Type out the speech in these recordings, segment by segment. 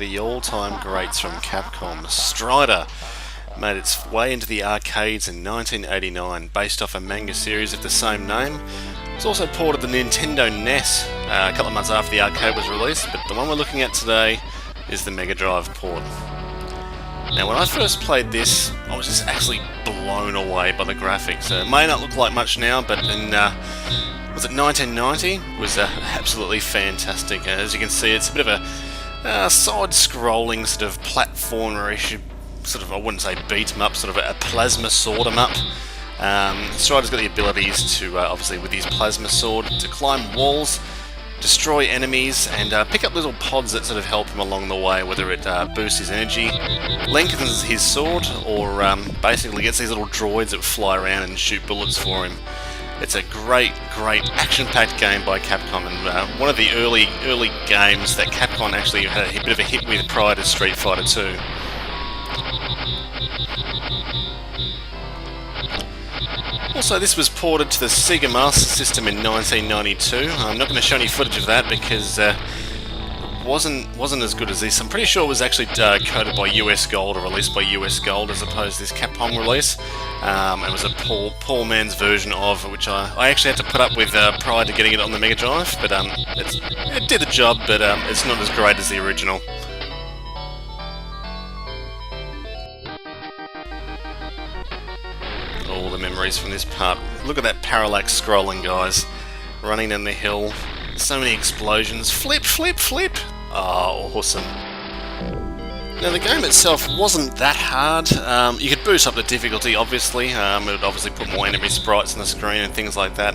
the all-time greats from Capcom. Strider made its way into the arcades in 1989, based off a manga series of the same name. It was also ported to the Nintendo NES a couple of months after the arcade was released, but the one we're looking at today is the Megadrive port. Now, when I first played this, I was just actually blown away by the graphics. It may not look like much now, but in was it 1990? It was absolutely fantastic. As you can see, it's a bit of a side-scrolling sort of platformer-ish, sort of, I wouldn't say beat 'em up, sort of a plasma sword 'em up. Strider's got the abilities to, obviously with his plasma sword, to climb walls, destroy enemies, and pick up little pods that sort of help him along the way, whether it boosts his energy, lengthens his sword, or basically gets these little droids that fly around and shoot bullets for him. It's a great action-packed game by Capcom, and one of the early games that Capcom actually had a bit of a hit with prior to Street Fighter 2. Also, this was ported to the Sega Master System in 1992. I'm not going to show any footage of that because it wasn't as good as this. I'm pretty sure it was actually coded by US Gold, or released by US Gold, as opposed to this Capcom release. It was a poor man's version of, which I actually had to put up with prior to getting it on the Mega Drive, but it did the job, but it's not as great as the original. All the memories from this part. Look at that parallax scrolling, guys. Running down the hill. So many explosions. Flip, flip, flip! Oh, awesome. Now, the game itself wasn't that hard. You could boost up the difficulty, obviously. It would obviously put more enemy sprites on the screen and things like that.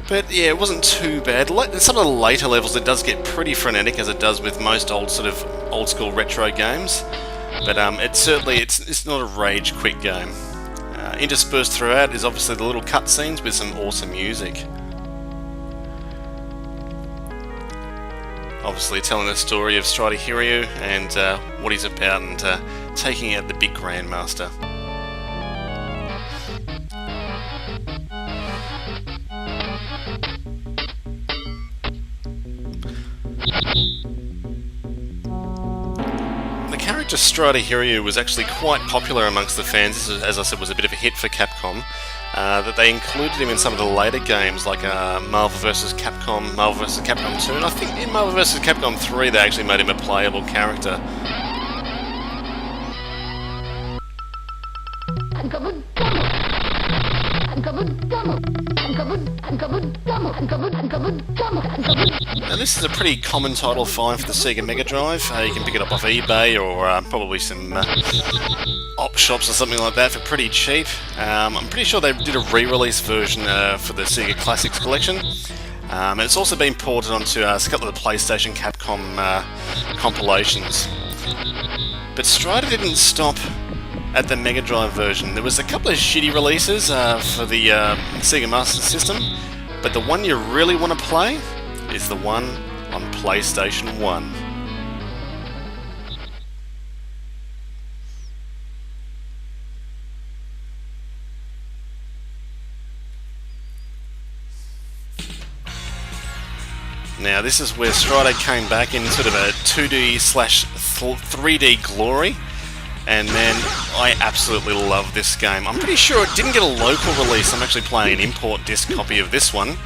But yeah, it wasn't too bad. Some of the later levels, it does get pretty frenetic, as it does with most old school retro games. But it's not a rage-quit game. Interspersed throughout is obviously the little cutscenes with some awesome music. Obviously telling the story of Strider Hiryu and what he's about, and taking out the big Grandmaster. The character Strider Hiryu was actually quite popular amongst the fans. This, as I said, was a bit of a hit for Capcom. That they included him in some of the later games, like Marvel vs. Capcom, Marvel vs. Capcom 2, and I think in Marvel vs. Capcom 3 they actually made him a playable character. Now, this is a pretty common title find for the Sega Mega Drive. You can pick it up off eBay or probably some op shops or something like that for pretty cheap. I'm pretty sure they did a re-release version for the Sega Classics collection. And it's also been ported onto a couple of the PlayStation Capcom compilations. But Strider didn't stop at the Mega Drive version. There was a couple of shitty releases for the Sega Master System, but the one you really want to play is the one on PlayStation 1. Now, this is where Strider came back in sort of a 2D/3D glory. And man, I absolutely love this game. I'm pretty sure it didn't get a local release. I'm actually playing an import disc copy of this one.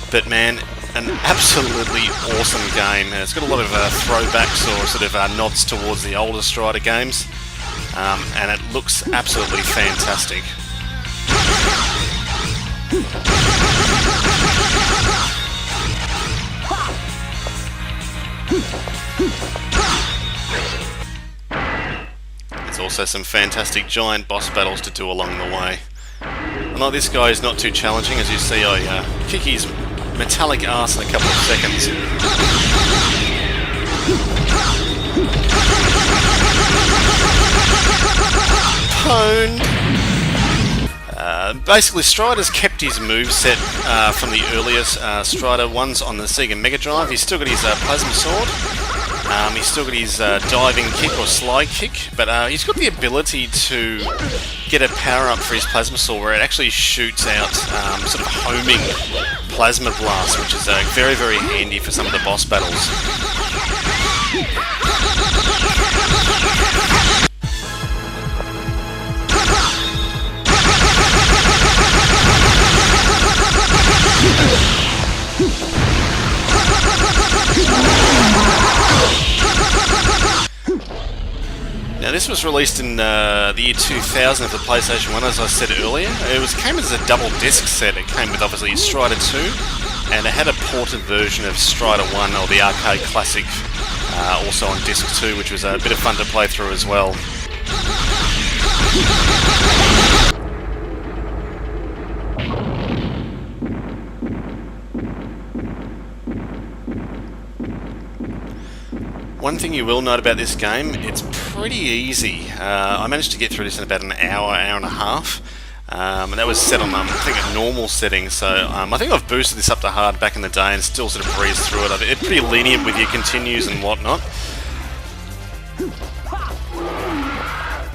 But man, an absolutely awesome game. It's got a lot of throwbacks or sort of nods towards the older Strider games. And it looks absolutely fantastic. There's also some fantastic giant boss battles to do along the way. And like this guy is not too challenging. As you see, I kick his metallic ass in a couple of seconds. Pwned! Basically, Strider's kept his moveset from the earliest Strider ones on the Sega Mega Drive. He's still got his plasma sword. He's still got his diving kick or slide kick, but he's got the ability to get a power up for his plasma sword where it actually shoots out sort of homing plasma blasts, which is very, very handy for some of the boss battles. Now this was released in the year 2000 of the PlayStation 1, as I said earlier. It came as a double disc set. It came with obviously Strider 2, and it had a ported version of Strider 1, or the arcade classic, also on disc 2, which was a bit of fun to play through as well. One thing you will note about this game, it's pretty easy. I managed to get through this in about an hour, hour and a half, and that was set on, I think, a normal setting, so I think I've boosted this up to hard back in the day and still sort of breezed through it. It's pretty lenient with your continues and whatnot.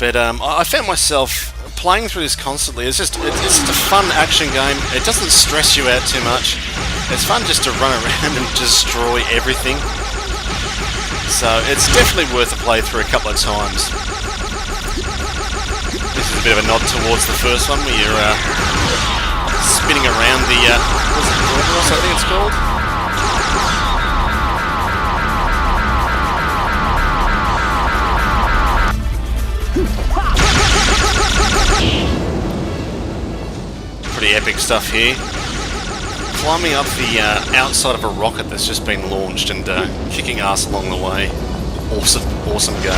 But I found myself playing through this constantly. It's just a fun action game. It doesn't stress you out too much. It's fun just to run around and destroy everything. So it's definitely worth a playthrough a couple of times. This is a bit of a nod towards the first one, where you're spinning around the what's it called? I think it's called. Pretty epic stuff here. Climbing up the outside of a rocket that's just been launched and kicking ass along the way. Awesome game.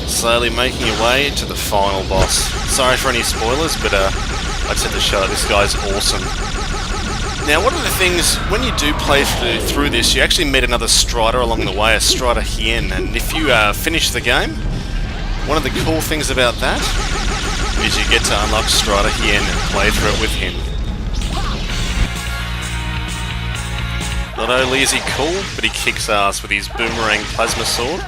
Slowly making your way to the final boss. Sorry for any spoilers, but I just had to show that this guy's awesome. Now, one of the things, when you do play through this, you actually meet another Strider along the way, a Strider Hien, and if you finish the game, one of the cool things about that is you get to unlock Strider Hien and play through it with him. Not only is he cool, but he kicks ass with his boomerang plasma sword.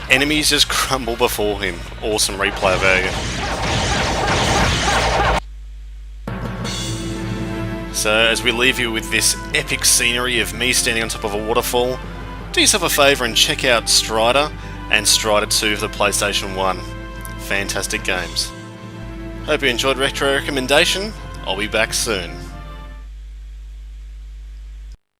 Enemies just crumble before him. Awesome replay value. So, as we leave you with this epic scenery of me standing on top of a waterfall, do yourself a favour and check out Strider and Strider 2 for the PlayStation 1. Fantastic games. Hope you enjoyed Retro Recommendation. I'll be back soon.